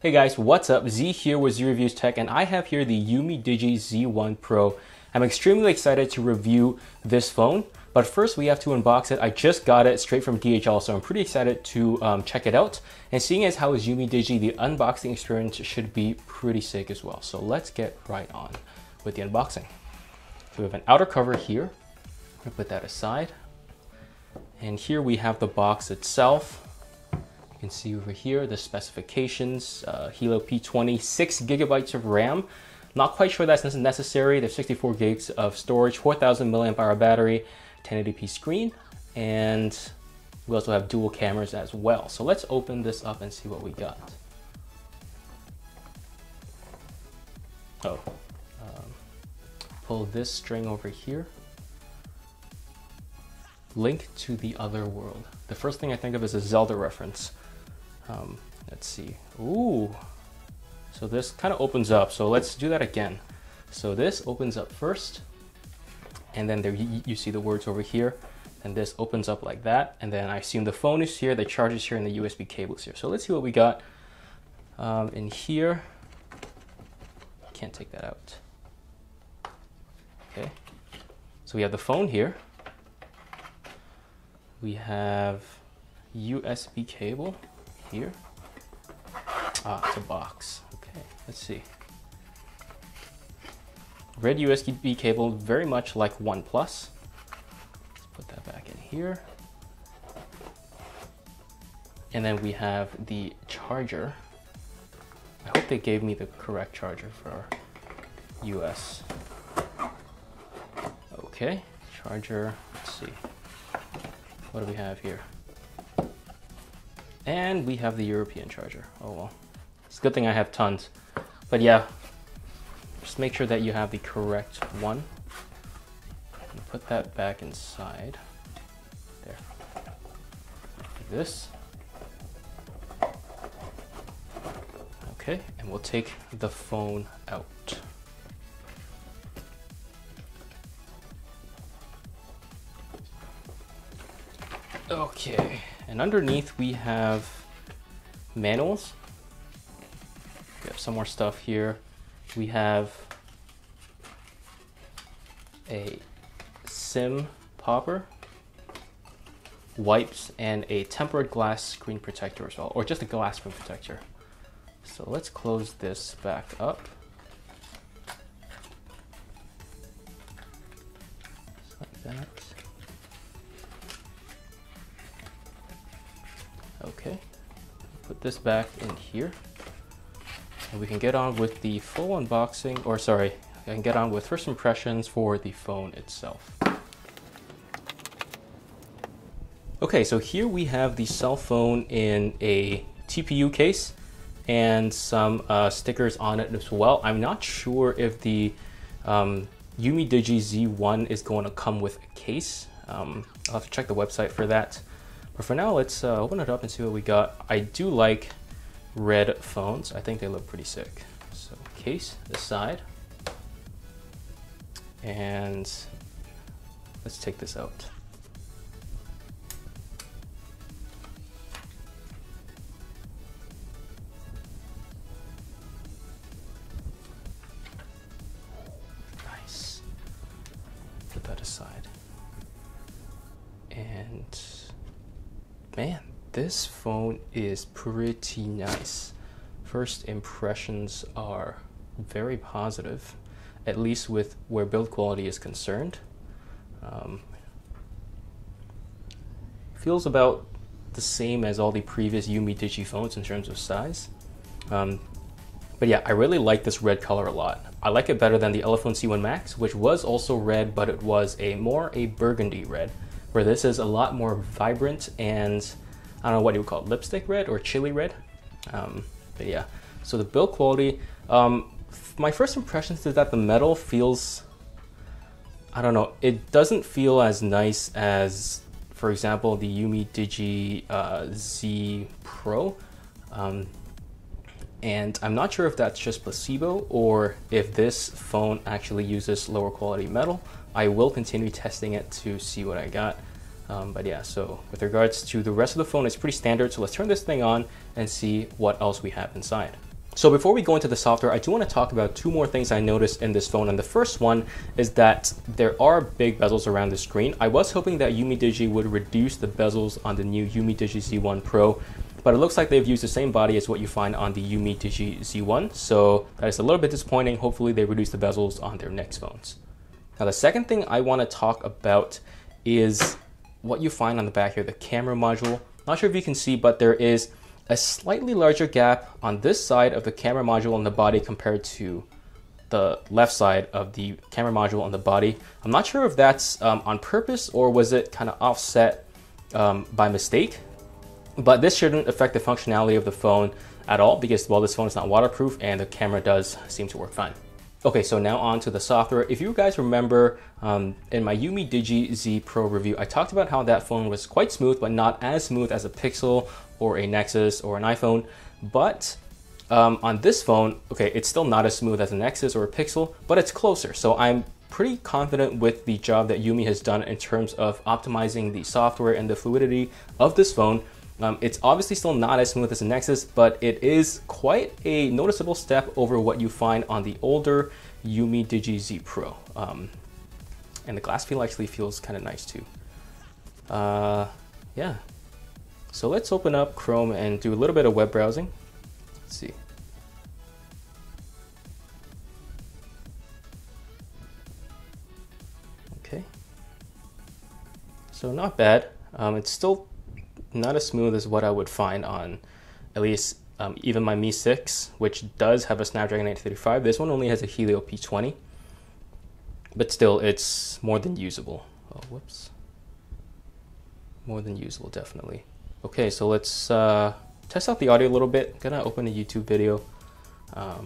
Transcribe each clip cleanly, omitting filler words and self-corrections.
Hey guys, what's up? Z here with Z Reviews Tech, and I have here the UMiDigi Z1 Pro. I'm extremely excited to review this phone, but first we have to unbox it. I just got it straight from DHL, so I'm pretty excited to check it out. And seeing as how is UMiDigi, the unboxing experience should be pretty sick as well. So let's get right on with the unboxing. So we have an outer cover here. I'm gonna put that aside. And here we have the box itself. You can see over here the specifications, Helio P20, 6 gigabytes of RAM. Not quite sure that's necessary. There's 64 gigs of storage, 4,000 milliamp hour battery, 1080p screen, and we also have dual cameras as well. So let's open this up and see what we got. Pull this string over here. Link to the other world. The first thing I think of is a Zelda reference. Let's see. Ooh. So this kind of opens up. So let's do that again. So this opens up first, and then there you see the words over here. And this opens up like that. And then I assume the phone is here, the charger is here, and the USB cable is here. So let's see what we got in here. Can't take that out. Okay. So we have the phone here. We have USB cable here. It's a box. Okay, let's see. Red USB cable, very much like OnePlus. Let's put that back in here. And then we have the charger. I hope they gave me the correct charger for US. Okay, charger, let's see. What do we have here? And we have the European charger. Oh well, it's a good thing I have tons. But yeah, just make sure that you have the correct one. And put that back inside. There. Like this. Okay, and we'll take the phone out. Okay, and underneath we have manuals. We have some more stuff here. We have a SIM popper, wipes, and a tempered glass screen protector as well, or just a glass screen protector. So let's close this back up. Just like that. Okay, put this back in here, and we can get on with the full unboxing, or sorry, I can get on with first impressions for the phone itself. Okay, so here we have the cell phone in a TPU case and some stickers on it as well. I'm not sure if the UMiDigi Z1 is going to come with a case. I'll have to check the website for that. But for now, let's open it up and see what we got. I do like red phones. I think they look pretty sick. So case aside. And let's take this out. Nice. Put that aside. And man, this phone is pretty nice. First impressions are very positive, at least with where build quality is concerned. Feels about the same as all the previous UMiDigi phones in terms of size. But yeah, I really like this red color a lot. I like it better than the Elephone C1 Max, which was also red, but it was more a burgundy red, where this is a lot more vibrant and I don't know what you would call it, lipstick red or chili red. But yeah, so the build quality, my first impressions is that the metal feels, I don't know, it doesn't feel as nice as, for example, the UMiDigi Z Pro. And I'm not sure if that's just placebo or if this phone actually uses lower quality metal. I will continue testing it to see what I got. But yeah, so with regards to the rest of the phone, it's pretty standard. So let's turn this thing on and see what else we have inside. So before we go into the software, I do want to talk about two more things I noticed in this phone. And the first one is that there are big bezels around the screen. I was hoping that UMiDigi would reduce the bezels on the new UMiDigi Z1 Pro, but it looks like they've used the same body as what you find on the UMiDigi Z1. So that is a little bit disappointing. Hopefully they reduce the bezels on their next phones. Now the second thing I want to talk about is what you find on the back here, the camera module. Not sure if you can see, but there is a slightly larger gap on this side of the camera module on the body compared to the left side of the camera module on the body. I'm not sure if that's on purpose or was it kind of offset by mistake, but this shouldn't affect the functionality of the phone at all because, well, this phone is not waterproof and the camera does seem to work fine. Okay, so now on to the software. If you guys remember in my UMiDigi Z Pro review, I talked about how that phone was quite smooth, but not as smooth as a Pixel or a Nexus or an iPhone. But on this phone, okay, it's still not as smooth as a Nexus or a Pixel, but it's closer. So I'm pretty confident with the job that Umi has done in terms of optimizing the software and the fluidity of this phone. It's obviously still not as smooth as a Nexus, but it is quite a noticeable step over what you find on the older UMiDigi Z Pro. And the glass feel actually feels kind of nice too. Yeah. So let's open up Chrome and do a little bit of web browsing. Let's see. Okay. So not bad. It's still not as smooth as what I would find on at least even my Mi 6, which does have a Snapdragon 835. This one only has a Helio P20, but still it's more than usable. Oh, whoops. More than usable, definitely. Okay, so let's test out the audio a little bit. I'm gonna open a YouTube video. I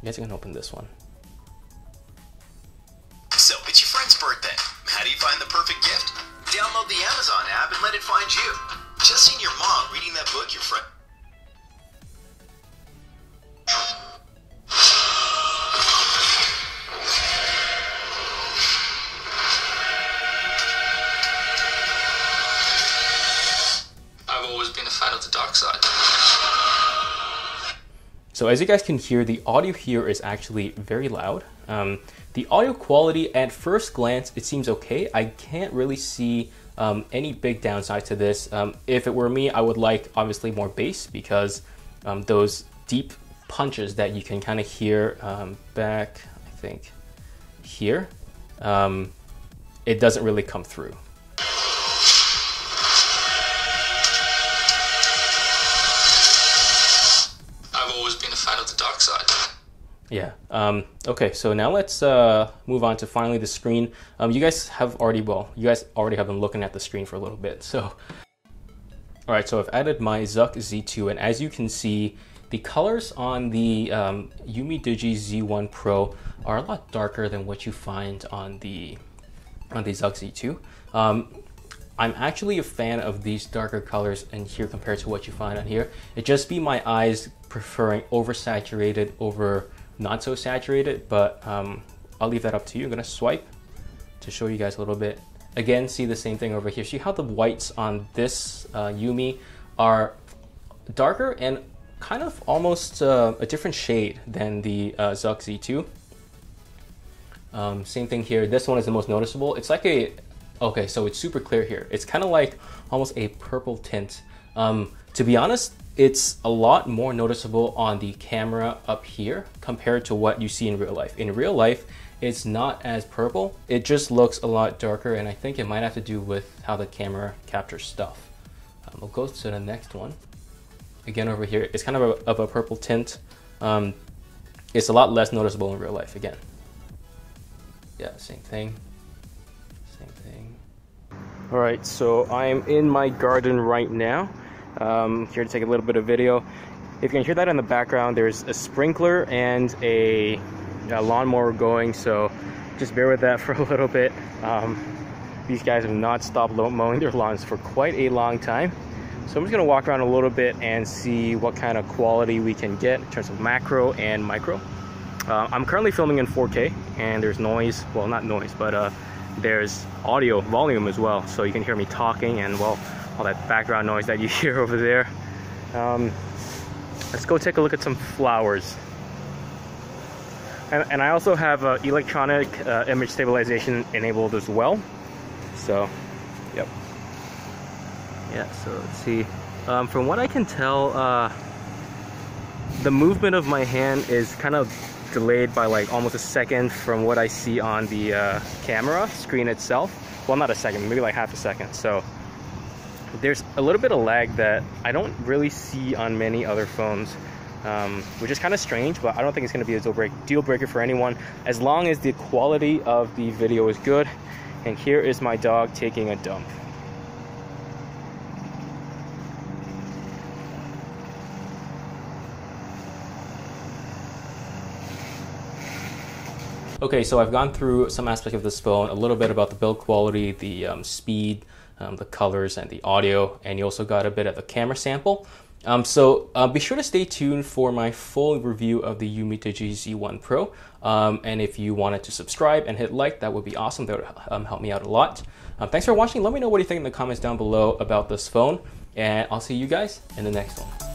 guess I can open this one. So it's your friend's birthday. How do you find the perfect gift? Download the Amazon app and let it find you. Just seen your mom reading that book your friend... I've always been a fan of the dark side. So as you guys can hear, the audio here is actually very loud. The audio quality at first glance, it seems okay. I can't really see any big downside to this. If it were me, I would like obviously more bass because those deep punches that you can kind of hear back, I think, here, it doesn't really come through. Yeah. Okay. So now let's move on to finally the screen. You guys already have been looking at the screen for a little bit. So, all right. So I've added my ZUK Z2, and as you can see, the colors on the UMiDigi Z1 Pro are a lot darker than what you find on the ZUK Z2. I'm actually a fan of these darker colors in here compared to what you find on here. It just be my eyes preferring oversaturated over not so saturated, but I'll leave that up to you. I'm gonna swipe to show you guys a little bit. Again, see the same thing over here. See how the whites on this Umi are darker and kind of almost a different shade than the ZUK Z2. Same thing here. This one is the most noticeable. It's like a, okay, so it's super clear here. It's kind of like almost a purple tint. To be honest, it's a lot more noticeable on the camera up here compared to what you see in real life. In real life, it's not as purple. It just looks a lot darker, and I think it might have to do with how the camera captures stuff. We'll go to the next one. Again, over here, it's kind of a purple tint. It's a lot less noticeable in real life, again. Yeah, same thing. Same thing. All right, so I'm in my garden right now. Here to take a little bit of video. If you can hear that in the background, there's a sprinkler and a lawnmower going, so just bear with that for a little bit. These guys have not stopped mowing their lawns for quite a long time. So I'm just gonna walk around a little bit and see what kind of quality we can get in terms of macro and micro. I'm currently filming in 4K, and there's noise, well, not noise, but there's audio volume as well, so you can hear me talking and, well, all that background noise that you hear over there. let's go take a look at some flowers. And I also have electronic image stabilization enabled as well. So, yep. Yeah, so let's see. From what I can tell, the movement of my hand is kind of delayed by like almost a second from what I see on the camera screen itself. Well, not a second, maybe like half a second. So there's a little bit of lag that I don't really see on many other phones. Which is kind of strange, but I don't think it's going to be a deal breaker for anyone as long as the quality of the video is good. And here is my dog taking a dump. Okay, so I've gone through some aspects of this phone, a little bit about the build quality, the speed, the colors, and the audio, and you also got a bit of a camera sample. So be sure to stay tuned for my full review of the UMiDiGi Z1 Pro. And if you wanted to subscribe and hit like, that would be awesome. That would help me out a lot. Thanks for watching. Let me know what you think in the comments down below about this phone. And I'll see you guys in the next one.